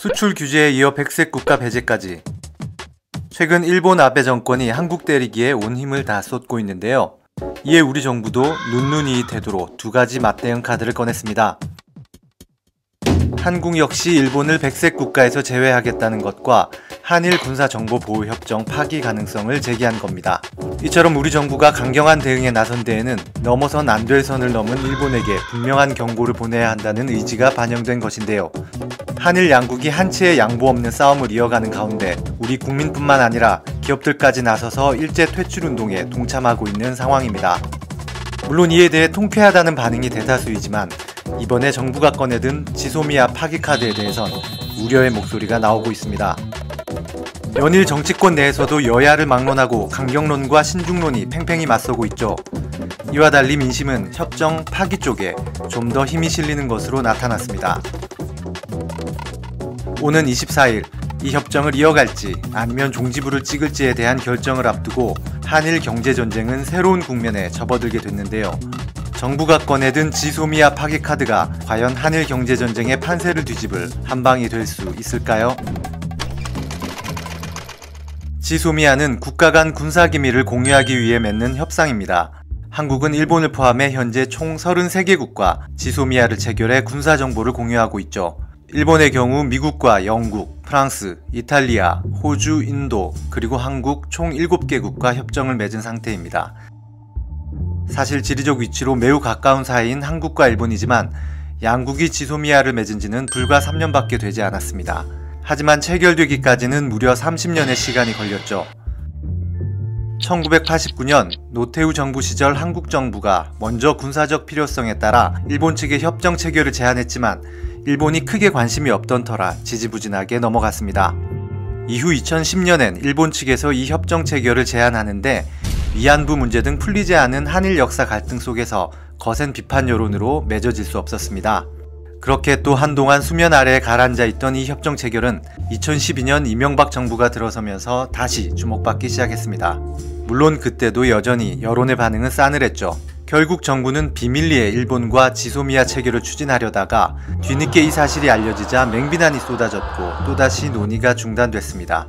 수출 규제에 이어 백색 국가 배제까지. 최근 일본 아베 정권이 한국 때리기에 온 힘을 다 쏟고 있는데요. 이에 우리 정부도 눈눈이 태도로 두 가지 맞대응 카드를 꺼냈습니다. 한국 역시 일본을 백색 국가에서 제외하겠다는 것과 한일 군사정보보호협정 파기 가능성을 제기한 겁니다. 이처럼 우리 정부가 강경한 대응에 나선 데에는 넘어선 안 될 선을 넘은 일본에게 분명한 경고를 보내야 한다는 의지가 반영된 것인데요. 한일 양국이 한치의 양보 없는 싸움을 이어가는 가운데 우리 국민뿐만 아니라 기업들까지 나서서 일제 퇴출운동에 동참하고 있는 상황입니다. 물론 이에 대해 통쾌하다는 반응이 대다수이지만 이번에 정부가 꺼내든 지소미아 파기 카드에 대해선 우려의 목소리가 나오고 있습니다. 연일 정치권 내에서도 여야를 막론하고 강경론과 신중론이 팽팽히 맞서고 있죠. 이와 달리 민심은 협정 파기 쪽에 좀 더 힘이 실리는 것으로 나타났습니다. 오는 24일 이 협정을 이어갈지 아니면 종지부를 찍을지에 대한 결정을 앞두고 한일 경제전쟁은 새로운 국면에 접어들게 됐는데요. 정부가 꺼내든 지소미아 파기 카드가 과연 한일 경제전쟁의 판세를 뒤집을 한방이 될 수 있을까요? 지소미아는 국가 간 군사기밀을 공유하기 위해 맺는 협상입니다. 한국은 일본을 포함해 현재 총 33개국과 지소미아를 체결해 군사정보를 공유하고 있죠. 일본의 경우 미국과 영국, 프랑스, 이탈리아, 호주, 인도, 그리고 한국 총 7개국과 협정을 맺은 상태입니다. 사실 지리적 위치로 매우 가까운 사이인 한국과 일본이지만 양국이 지소미아를 맺은 지는 불과 3년밖에 되지 않았습니다. 하지만 체결되기까지는 무려 30년의 시간이 걸렸죠. 1989년 노태우 정부 시절 한국 정부가 먼저 군사적 필요성에 따라 일본 측의 협정 체결을 제안했지만 일본이 크게 관심이 없던 터라 지지부진하게 넘어갔습니다. 이후 2010년엔 일본 측에서 이 협정 체결을 제안하는데 위안부 문제 등 풀리지 않은 한일 역사 갈등 속에서 거센 비판 여론으로 맺어질 수 없었습니다. 그렇게 또 한동안 수면 아래에 가라앉아 있던 이 협정 체결은 2012년 이명박 정부가 들어서면서 다시 주목받기 시작했습니다. 물론 그때도 여전히 여론의 반응은 싸늘했죠. 결국 정부는 비밀리에 일본과 지소미아 체결을 추진하려다가 뒤늦게 이 사실이 알려지자 맹비난이 쏟아졌고 또다시 논의가 중단됐습니다.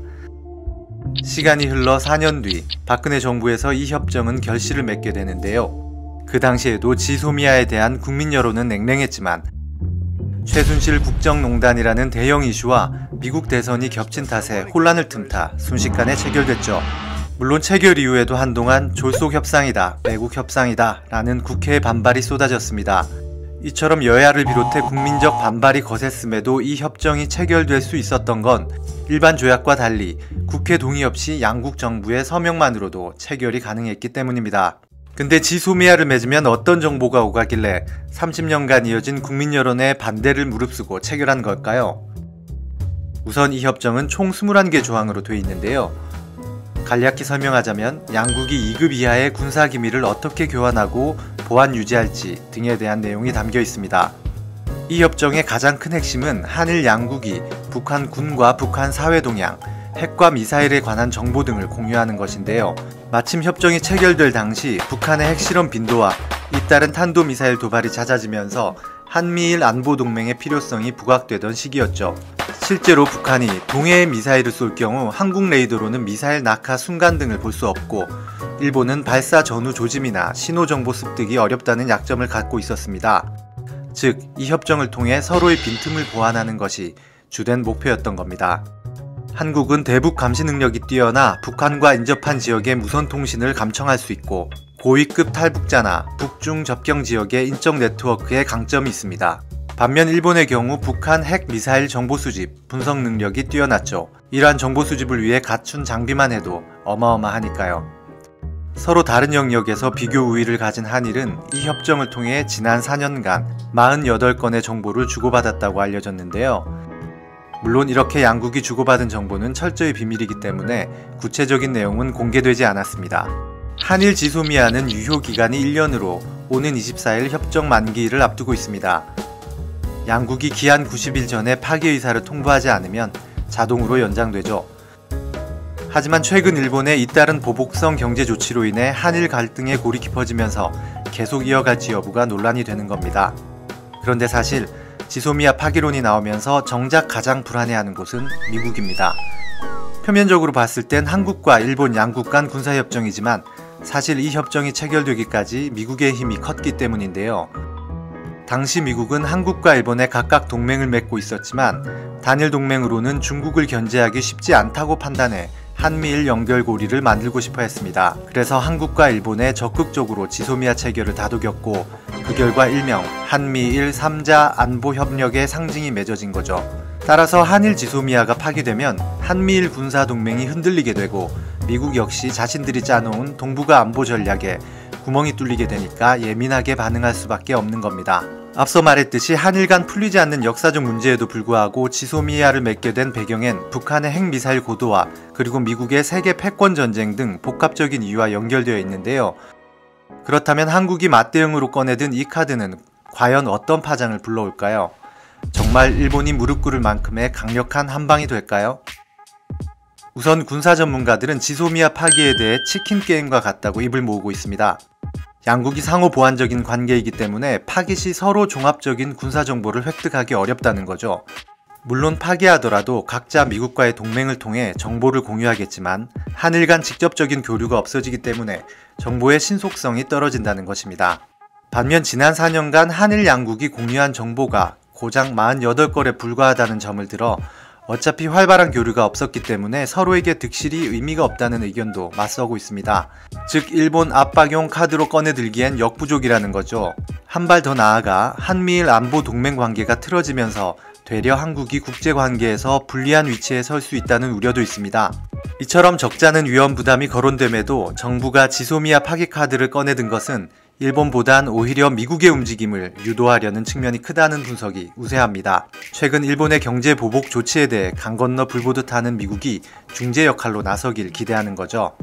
시간이 흘러 4년 뒤 박근혜 정부에서 이 협정은 결실을 맺게 되는데요. 그 당시에도 지소미아에 대한 국민 여론은 냉랭했지만 최순실 국정농단이라는 대형 이슈와 미국 대선이 겹친 탓에 혼란을 틈타 순식간에 체결됐죠. 물론 체결 이후에도 한동안 졸속 협상이다, 매국 협상이다 라는 국회의 반발이 쏟아졌습니다. 이처럼 여야를 비롯해 국민적 반발이 거셌음에도 이 협정이 체결될 수 있었던 건 일반 조약과 달리 국회 동의 없이 양국 정부의 서명만으로도 체결이 가능했기 때문입니다. 근데 지소미아를 맺으면 어떤 정보가 오가길래 30년간 이어진 국민 여론의 반대를 무릅쓰고 체결한 걸까요? 우선 이 협정은 총 21개 조항으로 되어 있는데요. 간략히 설명하자면 양국이 2급 이하의 군사기밀을 어떻게 교환하고 보안 유지할지 등에 대한 내용이 담겨 있습니다. 이 협정의 가장 큰 핵심은 한일 양국이 북한 군과 북한 사회 동향, 핵과 미사일에 관한 정보 등을 공유하는 것인데요. 마침 협정이 체결될 당시 북한의 핵실험 빈도와 잇따른 탄도미사일 도발이 잦아지면서 한미일 안보동맹의 필요성이 부각되던 시기였죠. 실제로 북한이 동해에 미사일을 쏠 경우 한국 레이더로는 미사일 낙하 순간 등을 볼 수 없고 일본은 발사 전후 조짐이나 신호정보 습득이 어렵다는 약점을 갖고 있었습니다. 즉, 이 협정을 통해 서로의 빈틈을 보완하는 것이 주된 목표였던 겁니다. 한국은 대북 감시 능력이 뛰어나 북한과 인접한 지역의 무선 통신을 감청할 수 있고 고위급 탈북자나 북중 접경 지역의 인적 네트워크에 강점이 있습니다. 반면 일본의 경우 북한 핵 미사일 정보 수집, 분석 능력이 뛰어났죠. 이러한 정보 수집을 위해 갖춘 장비만 해도 어마어마하니까요. 서로 다른 영역에서 비교 우위를 가진 한일은 이 협정을 통해 지난 4년간 48건의 정보를 주고받았다고 알려졌는데요. 물론 이렇게 양국이 주고받은 정보는 철저히 비밀이기 때문에 구체적인 내용은 공개되지 않았습니다. 한일 지소미아는 유효기간이 1년으로 오는 24일 협정 만기일을 앞두고 있습니다. 양국이 기한 90일 전에 파기 의사를 통보하지 않으면 자동으로 연장되죠. 하지만 최근 일본의 잇따른 보복성 경제 조치로 인해 한일 갈등의 골이 깊어지면서 계속 이어갈지 여부가 논란이 되는 겁니다. 그런데 사실 지소미아 파기론이 나오면서 정작 가장 불안해하는 곳은 미국입니다. 표면적으로 봤을 땐 한국과 일본 양국 간 군사협정이지만 사실 이 협정이 체결되기까지 미국의 힘이 컸기 때문인데요. 당시 미국은 한국과 일본에 각각 동맹을 맺고 있었지만 단일 동맹으로는 중국을 견제하기 쉽지 않다고 판단해 한미일 연결고리를 만들고 싶어 했습니다. 그래서 한국과 일본에 적극적으로 지소미아 체결을 다독였고 그 결과 일명 한미일 3자 안보협력의 상징이 맺어진 거죠. 따라서 한일 지소미아가 파기되면 한미일 군사동맹이 흔들리게 되고 미국 역시 자신들이 짜놓은 동북아 안보 전략에 구멍이 뚫리게 되니까 예민하게 반응할 수밖에 없는 겁니다. 앞서 말했듯이 한일 간 풀리지 않는 역사적 문제에도 불구하고 지소미아를 맺게 된 배경엔 북한의 핵미사일 고도화 그리고 미국의 세계 패권 전쟁 등 복합적인 이유와 연결되어 있는데요. 그렇다면 한국이 맞대응으로 꺼내든 이 카드는 과연 어떤 파장을 불러올까요? 정말 일본이 무릎 꿇을 만큼의 강력한 한방이 될까요? 우선 군사 전문가들은 지소미아 파기에 대해 치킨 게임과 같다고 입을 모으고 있습니다. 양국이 상호 보완적인 관계이기 때문에 파기 시 서로 종합적인 군사 정보를 획득하기 어렵다는 거죠. 물론 파기하더라도 각자 미국과의 동맹을 통해 정보를 공유하겠지만 한일 간 직접적인 교류가 없어지기 때문에 정보의 신속성이 떨어진다는 것입니다. 반면 지난 4년간 한일 양국이 공유한 정보가 고작 48건에 불과하다는 점을 들어 어차피 활발한 교류가 없었기 때문에 서로에게 득실이 의미가 없다는 의견도 맞서고 있습니다. 즉 일본 압박용 카드로 꺼내들기엔 역부족이라는 거죠. 한 발 더 나아가 한미일 안보 동맹 관계가 틀어지면서 되려 한국이 국제관계에서 불리한 위치에 설 수 있다는 우려도 있습니다. 이처럼 적잖은 위험 부담이 거론됨에도 정부가 지소미아 파기 카드를 꺼내든 것은 일본보단 오히려 미국의 움직임을 유도하려는 측면이 크다는 분석이 우세합니다. 최근 일본의 경제 보복 조치에 대해 강 건너 불보듯 하는 미국이 중재 역할로 나서길 기대하는 거죠.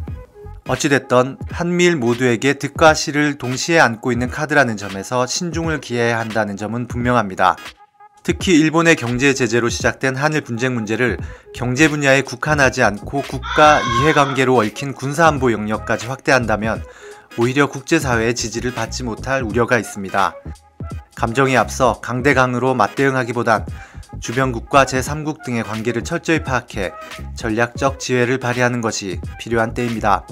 어찌됐던 한미일 모두에게 득과 실을 동시에 안고 있는 카드라는 점에서 신중을 기해야 한다는 점은 분명합니다. 특히 일본의 경제 제재로 시작된 한일 분쟁 문제를 경제 분야에 국한하지 않고 국가 이해관계로 얽힌 군사안보 영역까지 확대한다면 오히려 국제사회의 지지를 받지 못할 우려가 있습니다. 감정에 앞서 강대강으로 맞대응하기보단 주변국과 제3국 등의 관계를 철저히 파악해 전략적 지혜를 발휘하는 것이 필요한 때입니다.